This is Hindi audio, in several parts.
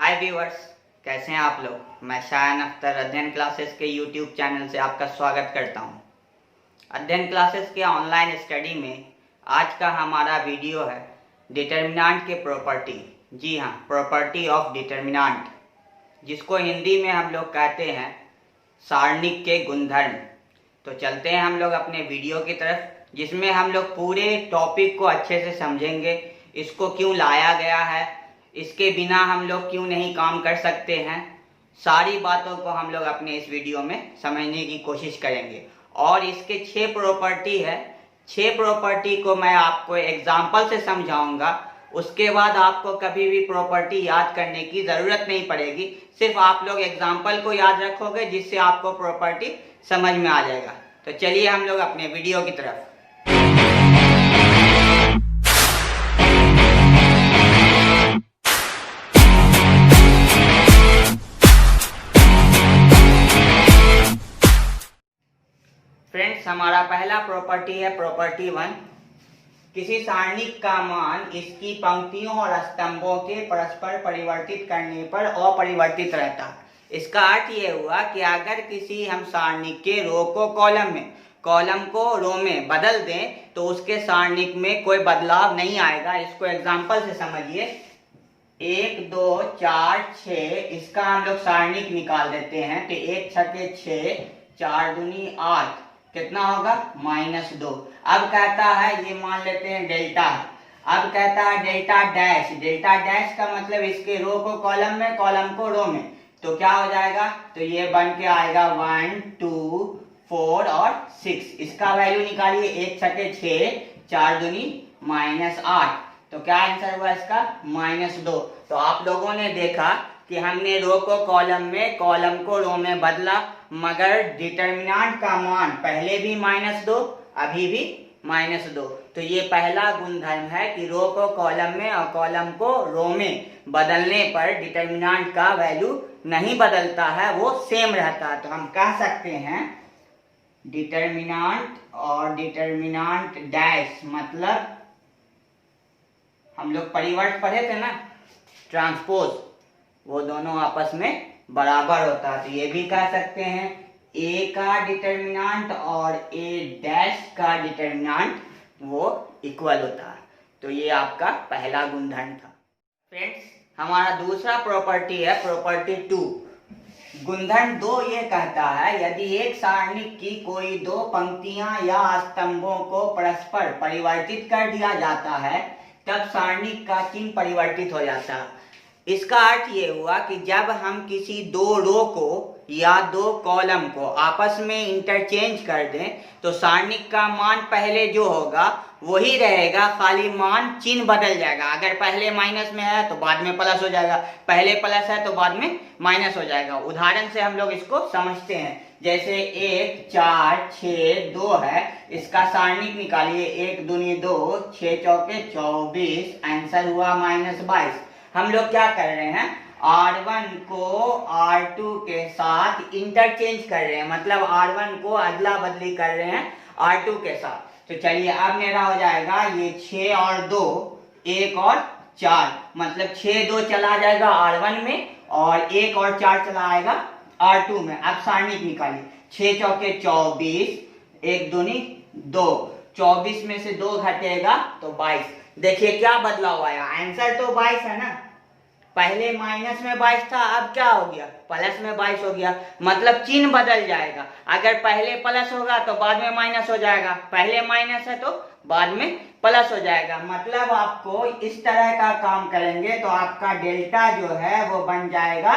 हाय व्यूअर्स, कैसे हैं आप लोग। मैं शायन अख्तर अध्ययन क्लासेस के यूट्यूब चैनल से आपका स्वागत करता हूं। अध्ययन क्लासेस के ऑनलाइन स्टडी में आज का हमारा वीडियो है डिटर्मिनेंट के प्रॉपर्टी। जी हाँ, प्रॉपर्टी ऑफ डिटर्मिनेंट, जिसको हिंदी में हम लोग कहते हैं सारणिक के गुणधर्म। तो चलते हैं हम लोग अपने वीडियो की तरफ, जिसमें हम लोग पूरे टॉपिक को अच्छे से समझेंगे। इसको क्यों लाया गया है, इसके बिना हम लोग क्यों नहीं काम कर सकते हैं, सारी बातों को हम लोग अपने इस वीडियो में समझने की कोशिश करेंगे। और इसके 6 प्रॉपर्टी है। 6 प्रॉपर्टी को मैं आपको एग्जाम्पल से समझाऊंगा। उसके बाद आपको कभी भी प्रॉपर्टी याद करने की जरूरत नहीं पड़ेगी, सिर्फ आप लोग एग्जाम्पल को याद रखोगे, जिससे आपको प्रॉपर्टी समझ में आ जाएगा। तो चलिए हम लोग अपने वीडियो की तरफ। फ्रेंड्स, हमारा पहला प्रॉपर्टी है प्रॉपर्टी 1। किसी सारणिक का मान इसकी पंक्तियों और स्तंभों के परस्पर परिवर्तित करने पर अपरिवर्तित रहता है। इसका अर्थ ये हुआ कि अगर किसी हम सारणिक के रो को कॉलम में, कॉलम को रो में बदल दें तो उसके सारणिक में कोई बदलाव नहीं आएगा। इसको एग्जाम्पल से समझिए। 1 2 4 6, इसका हम लोग सारणिक निकाल देते हैं। तो 1 छके 6, 4 दूनी 8, कितना होगा -2। अब कहता है, ये मान लेते हैं डेल्टा। अब कहता है डेल्टा डैश। डेल्टा डैश का मतलब इसके रो को कॉलम में, कॉलम को रो में। तो क्या हो जाएगा, तो ये बन के आएगा 1 2 4 और 6। इसका वैल्यू निकालिए। 1 छके 6, 4 दूनी -8। तो क्या आंसर हुआ इसका, -2। तो आप लोगों ने देखा कि हमने रो को कॉलम में, कॉलम को रो में बदला, मगर डिटर्मिनेंट का मान पहले भी -2, अभी भी -2। तो ये पहला गुणधर्म है कि रो को कॉलम में और कॉलम को रो में बदलने पर डिटर्मिनेंट का वैल्यू नहीं बदलता है, वो सेम रहता है। तो हम कह सकते हैं डिटर्मिनेंट और डिटर्मिनेंट डैश, मतलब हम लोग परिवर्त पढ़े थे ना, ट्रांसपोज, वो दोनों आपस में बराबर होता है। तो ये भी कह सकते हैं ए का डिटर्मिनेंट और ए डैश का डिटर्मिनेंट वो इक्वल होता है। तो ये आपका पहला गुणधर्म था। फ्रेंड्स, हमारा दूसरा प्रॉपर्टी है प्रॉपर्टी 2। गुणधर्म 2 ये कहता है यदि एक सारणिक की कोई 2 पंक्तियां या स्तंभों को परस्पर परिवर्तित कर दिया जाता है, तब सारणिक का चिन्ह परिवर्तित हो जाता है। इसका अर्थ ये हुआ कि जब हम किसी 2 रो को या 2 कॉलम को आपस में इंटरचेंज कर दें तो सारणिक का मान पहले जो होगा वही रहेगा, खाली मान चिन्ह बदल जाएगा। अगर पहले माइनस में है तो बाद में प्लस हो जाएगा, पहले प्लस है तो बाद में माइनस हो जाएगा। उदाहरण से हम लोग इसको समझते हैं। जैसे 1 4 6 2 है, इसका सारणिक निकालिए। 1 दूनी 2, 6 चौके 24, आंसर हुआ -22। हम लोग क्या कर रहे हैं, R1 को R2 के साथ इंटरचेंज कर रहे हैं, मतलब R1 को अदला बदली कर रहे हैं R2 के साथ। तो चलिए, अब मेरा हो जाएगा ये 6 और 2, 1 और 4, मतलब 6 2 चला जाएगा R1 में और 1 और 4 चला आएगा R2 में। अब सारणिक निकालिए। 6 चौके 24, 1 दूनी 2, 24 में से 2 घटेगा तो 22। देखिए क्या बदलाव आया, आंसर तो 22 है ना। पहले माइनस में 22 था, अब क्या हो गया, प्लस में 22 हो गया, मतलब चिन्ह बदल जाएगा। अगर पहले प्लस होगा तो बाद में माइनस हो जाएगा, पहले माइनस है तो बाद में प्लस हो जाएगा। मतलब आपको इस तरह का काम करेंगे तो आपका डेल्टा जो है वो बन जाएगा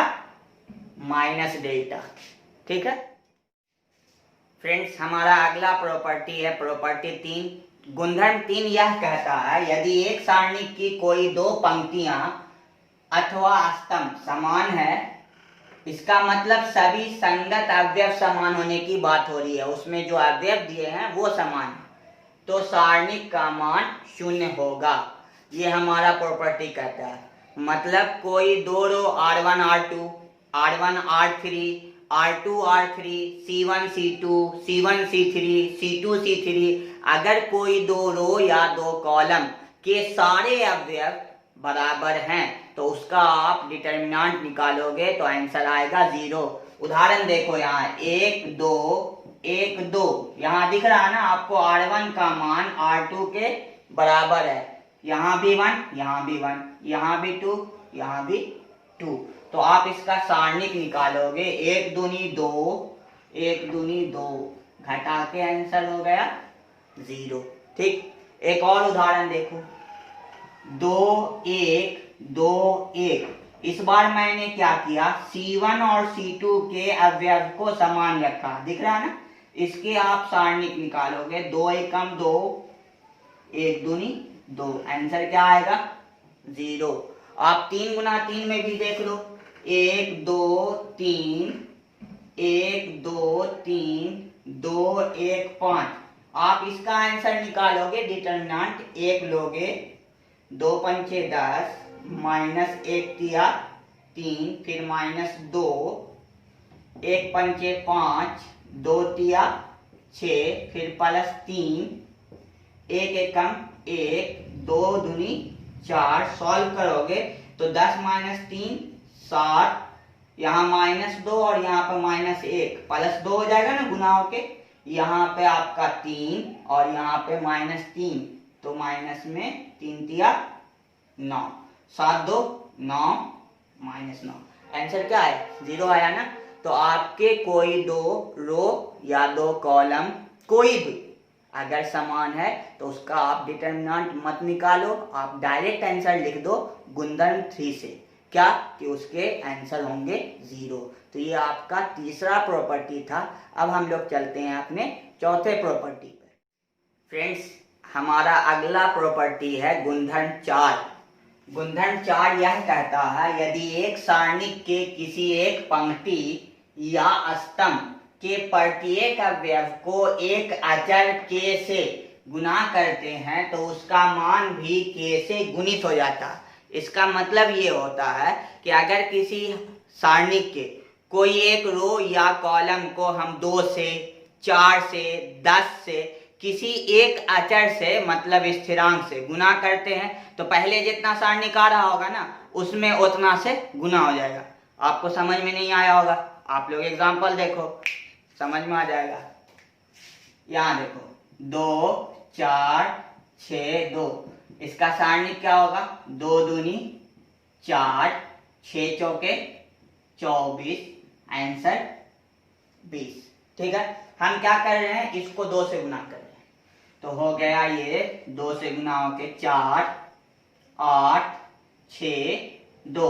-डेल्टा। ठीक है फ्रेंड्स, हमारा अगला प्रॉपर्टी है प्रॉपर्टी 3। गुणधर्म 3 यह कहता है यदि एक सारणिक की कोई 2 पंक्तियां अथवा स्तंभ समान है, इसका मतलब सभी संगत अवयव समान होने की बात हो रही है, उसमें जो अवयव दिए हैं वो समान है, तो सारणिक का मान 0 होगा। ये हमारा प्रॉपर्टी कहता है। मतलब कोई 2 रो R1 R2, R1 R3, R2 R3, C1 C2, C1 C3, C2 C3, अगर कोई 2 रो या 2 कॉलम के सारे अवयव बराबर हैं तो उसका आप डिटर्मिनेंट निकालोगे तो आंसर आएगा 0। उदाहरण देखो यहाँ 1 2 1 2, यहाँ दिख रहा है ना आपको R1 का मान R2 के बराबर है। यहाँ भी 1, यहाँ भी 1, यहाँ भी 2, यहाँ भी 2। तो आप इसका सारणिक निकालोगे 1 दूनी 2, 1 दूनी 2, घटा के आंसर हो गया 0। ठीक, एक और उदाहरण देखो 2 1 2 1। इस बार मैंने क्या किया, C1 और C2 के अवयव को समान रखा, दिख रहा है ना। इसके आप सारणिक निकालोगे 2 एकम 2, 1 दूनी 2, आंसर क्या आएगा 0। आप 3 गुना 3 में भी देख लो, 1 2 3, 1 2 3, 2 1 5। आप इसका आंसर निकालोगे, डिटर्मिनेंट 1 लोगे, 2 पंचे 10, माइनस 1 तिया 3, फिर माइनस 2, 1 पंचे 5, 2 तिया 6, फिर प्लस 3, 1 एकम 1, 2 दूनी 4। सॉल्व करोगे तो 10 माइनस 3 7, यहाँ माइनस 2 और यहाँ पर माइनस 1, प्लस 2 हो जाएगा ना गुना होके। यहाँ पे आपका 3 और यहाँ पे माइनस 3, तो माइनस में 3 तिया 9, 7 2 9, माइनस 9, आंसर क्या है 0 आया ना। तो आपके कोई 2 रो या 2 कॉलम कोई भी अगर समान है तो उसका आप डिटर्मिनेंट मत निकालो, आप डायरेक्ट आंसर लिख दो गुणधर्म 3 से, क्या कि उसके आंसर होंगे 0। तो ये आपका तीसरा प्रॉपर्टी था। अब हम लोग चलते हैं अपने चौथे प्रॉपर्टी पर। फ्रेंड्स, हमारा अगला प्रॉपर्टी है गुणधर्म 4। गुणधर्म 4 यह कहता है यदि एक सारणिक के किसी एक पंक्ति या स्तंभ के प्रत्येक अवयव को एक अचर k से गुना करते हैं तो उसका मान भी k से गुणित हो जाता है। इसका मतलब ये होता है कि अगर किसी सारणिक के कोई एक रो या कॉलम को हम 2 से 4 से 10 से किसी एक अचर से मतलब स्थिरांक से गुना करते हैं तो पहले जितना सारणिक आ रहा होगा ना उसमें उतना से गुना हो जाएगा। आपको समझ में नहीं आया होगा, आप लोग एग्जांपल देखो, समझ में आ जाएगा। यहाँ देखो 2 4 6 2, इसका सारणिक क्या होगा 2 दूनी 4, 6 चौके 24, आंसर 20। ठीक है, हम क्या कर रहे हैं, इसको 2 से गुना कर रहे हैं तो हो गया ये 2 से गुना होके 4 8 6 2।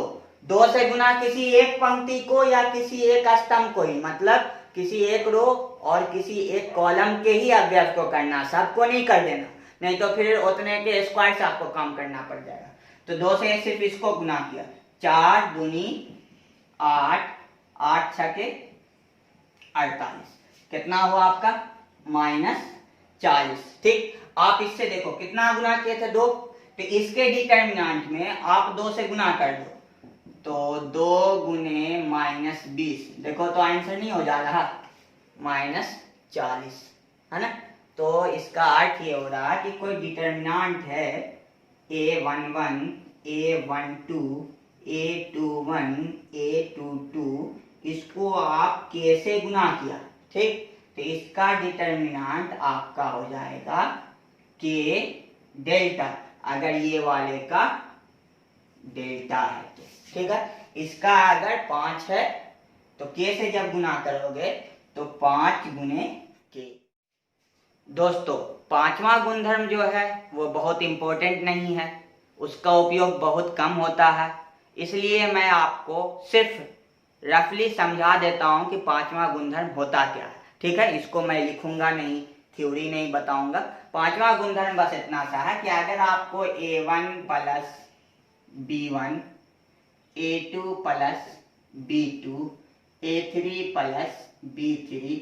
2 से गुना किसी एक पंक्ति को या किसी एक स्तंभ को ही, मतलब किसी एक रो और किसी एक कॉलम के ही अवयव को करना, सबको नहीं कर देना, नहीं तो फिर उतने के स्क्वायर से आपको काम करना पड़ जाएगा। तो 2 से सिर्फ इसको गुना किया, 4 दूनी 8, 8 छके 48, कितना हुआ आपका -40। ठीक, आप इससे देखो कितना गुना किए थे 2, तो इसके डिटर्मिनेंट में आप 2 से गुना कर दो तो 2 गुने -20, देखो तो आंसर नहीं हो जा रहा -40, है ना। तो इसका अर्थ ये हो रहा कि कोई डिटर्मिनेंट है A11 A12 A21 A22, इसको आप k से गुना किया, ठीक, तो इसका डिटर्मिनेंट आपका हो जाएगा k डेल्टा, अगर ये वाले का डेल्टा है तो। ठीक है, इसका अगर 5 है तो k से जब गुना करोगे तो 5 गुने k। दोस्तों, पांचवा गुणधर्म जो है वो बहुत इंपॉर्टेंट नहीं है, उसका उपयोग बहुत कम होता है, इसलिए मैं आपको सिर्फ रफली समझा देता हूं कि पांचवा गुणधर्म होता क्या है। ठीक है, इसको मैं लिखूंगा नहीं, थ्योरी नहीं बताऊंगा। पांचवा गुणधर्म बस इतना सा है कि अगर आपको A1 plus B1, A2 plus B2, A3 plus B3,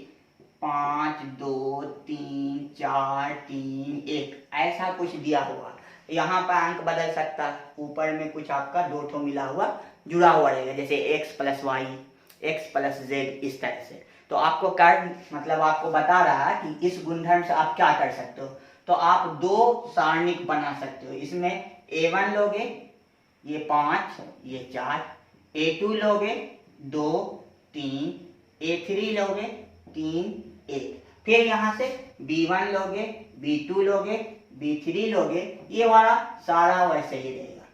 5 2 3 4 3 1 ऐसा कुछ दिया हुआ, यहाँ पर अंक बदल सकता है, ऊपर में कुछ आपका 2 ठो मिला हुआ जुड़ा हुआ रहेगा, जैसे x plus y, x plus z, इस तरह से। तो आपको कर मतलब आपको बता रहा है कि इस गुणधर्म से आप क्या कर सकते हो, तो आप 2 सारणिक बना सकते हो। इसमें A1 लोगे ये 5, ये 4, A2 लोगे 2 3, A3 लोगे 3 1, फिर यहाँ से B1 लोगे, B2 लोगे, B3 लोगे, ये वाला सारा वैसे ही रहेगा।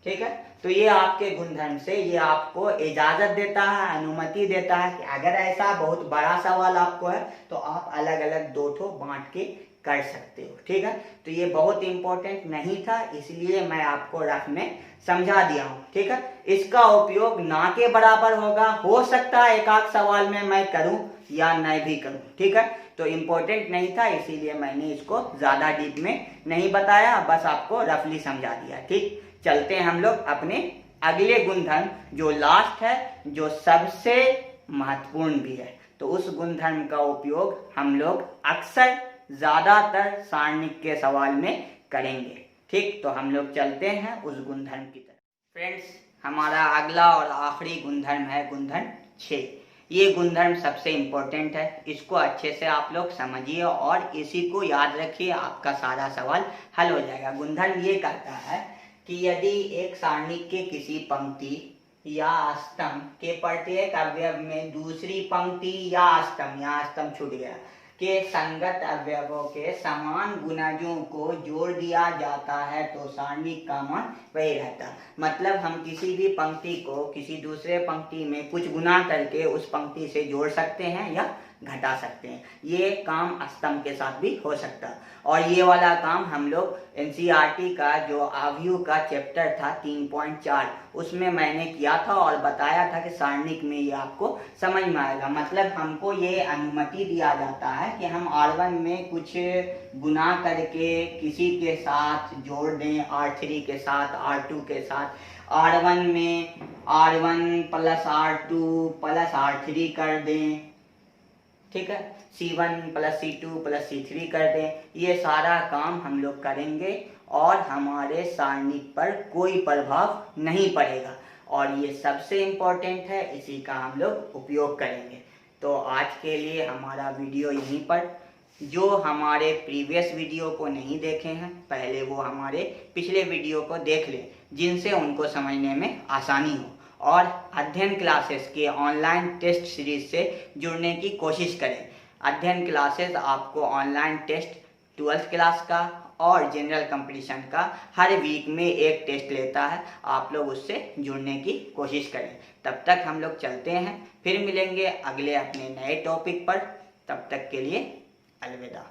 ठीक है, तो ये आपके गुणधर्म से ये आपको इजाजत देता है, अनुमति देता है कि अगर ऐसा बहुत बड़ा सवाल आपको है तो आप अलग अलग 2 ठो बांट के कर सकते हो। ठीक है, तो ये बहुत इंपॉर्टेंट नहीं था, इसलिए मैं आपको रफ में समझा दिया हूँ। ठीक है, इसका उपयोग ना के बराबर होगा, हो सकता है एक आध सवाल में मैं करूँ या नहीं भी करूँ। ठीक है, तो इम्पोर्टेंट नहीं था, इसीलिए मैंने इसको ज्यादा डीप में नहीं बताया, बस आपको रफली समझा दिया। ठीक, चलते हैं हम लोग अपने अगले गुणधर्म जो लास्ट है, जो सबसे महत्वपूर्ण भी है। तो उस गुणधर्म का उपयोग हम लोग अक्सर ज्यादातर सारणिक के सवाल में करेंगे। ठीक, तो हम लोग चलते हैं उस गुणधर्म की तरफ। फ्रेंड्स, हमारा अगला और आखिरी गुणधर्म है गुणधर्म 6। ये गुणधर्म सबसे इंपॉर्टेंट है, इसको अच्छे से आप लोग समझिए और इसी को याद रखिए, आपका सारा सवाल हल हो जाएगा। गुणधर्म ये कहता है कि यदि एक सारणिक के किसी पंक्ति या स्तंभ के प्रत्येक अवयव में दूसरी पंक्ति या स्तंभ छूट गया के संगत अवयवों के समान गुणजों को जोड़ दिया जाता है तो सारणिक का मान वही रहता है। मतलब हम किसी भी पंक्ति को किसी दूसरे पंक्ति में कुछ गुना करके उस पंक्ति से जोड़ सकते हैं या घटा सकते हैं। ये काम स्तंभ के साथ भी हो सकता है। और ये वाला काम हम लोग एनसीईआरटी का जो आव्यूह का चैप्टर था 3.4 उसमें मैंने किया था और बताया था कि सारणिक में ये आपको समझ में आएगा। मतलब हमको ये अनुमति दिया जाता है कि हम R1 में कुछ गुना करके किसी के साथ जोड़ दें, R3 के साथ, R2 के साथ, R1 में R1 plus R2 plus R3 कर दें। ठीक है, C1 plus C2 plus C3 कर दें। ये सारा काम हम लोग करेंगे और हमारे सारणिक पर कोई प्रभाव नहीं पड़ेगा और ये सबसे इम्पोर्टेंट है, इसी का हम लोग उपयोग करेंगे। तो आज के लिए हमारा वीडियो यहीं पर। जो हमारे प्रीवियस वीडियो को नहीं देखे हैं पहले वो हमारे पिछले वीडियो को देख लें, जिनसे उनको समझने में आसानी हो, और अध्ययन क्लासेस के ऑनलाइन टेस्ट सीरीज से जुड़ने की कोशिश करें। अध्ययन क्लासेस आपको ऑनलाइन टेस्ट 12th क्लास का और जनरल कंपटीशन का हर वीक में एक टेस्ट लेता है, आप लोग उससे जुड़ने की कोशिश करें। तब तक हम लोग चलते हैं, फिर मिलेंगे अगले अपने नए टॉपिक पर। तब तक के लिए अलविदा।